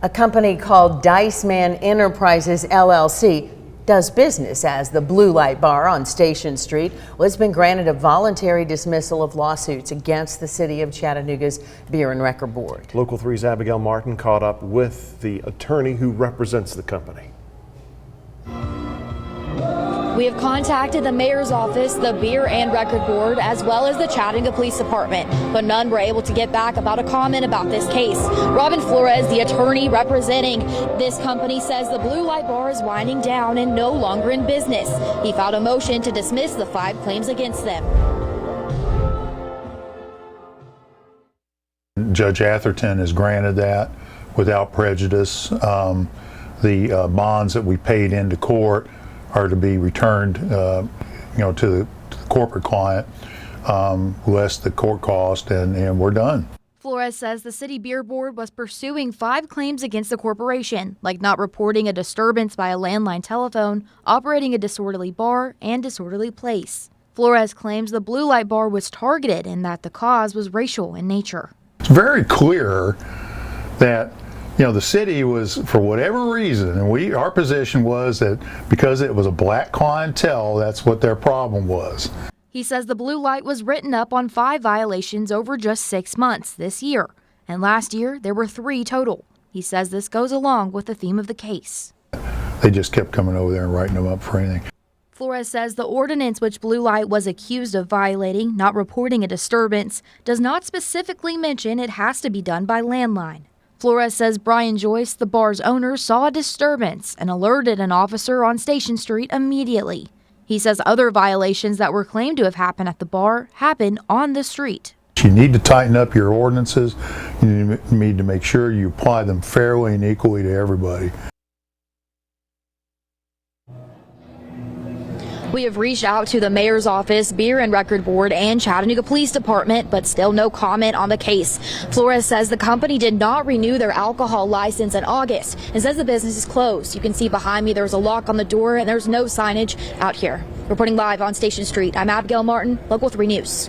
A company called Dice Man Enterprises LLC does business as the Blue Light Bar on Station Street has been granted a voluntary dismissal of lawsuits against the city of Chattanooga's Beer and Record Board. Local 3's Abigail Martin caught up with the attorney who represents the company. We have contacted the mayor's office, the Beer and Record Board, as well as the Chattanooga Police Department, but none were able to get back about a comment about this case. Robin Flores, the attorney representing this company, says the Blue Light Bar is winding down and no longer in business. He filed a motion to dismiss the 5 claims against them. Judge Atherton has granted that without prejudice. The bonds that we paid into court are to be returned, to the corporate client, less the court cost, and we're done. Flores says the City Beer Board was pursuing 5 claims against the corporation, like not reporting a disturbance by a landline telephone, operating a disorderly bar, and disorderly place. Flores claims the Blue Light Bar was targeted and that the cause was racial in nature. It's very clear that the city was, for whatever reason, and our position was that because it was a black clientele, that's what their problem was. He says the blue light was written up on 5 violations over just 6 months this year, and last year there were 3 total. He says this goes along with the theme of the case. They just kept coming over there and writing them up for anything. Flores says the ordinance which Blue Light was accused of violating, not reporting a disturbance, does not specifically mention it has to be done by landline. Flores says Brian Joyce, the bar's owner, saw a disturbance and alerted an officer on Station Street immediately. He says other violations that were claimed to have happened at the bar happened on the street. You need to tighten up your ordinances. You need to make sure you apply them fairly and equally to everybody. We have reached out to the mayor's office, Beer and Record Board, and Chattanooga Police Department, but still no comment on the case. Flores says the company did not renew their alcohol license in August and says the business is closed. You can see behind me there's a lock on the door and there's no signage out here. Reporting live on Station Street, I'm Abigail Martin, Local 3 News.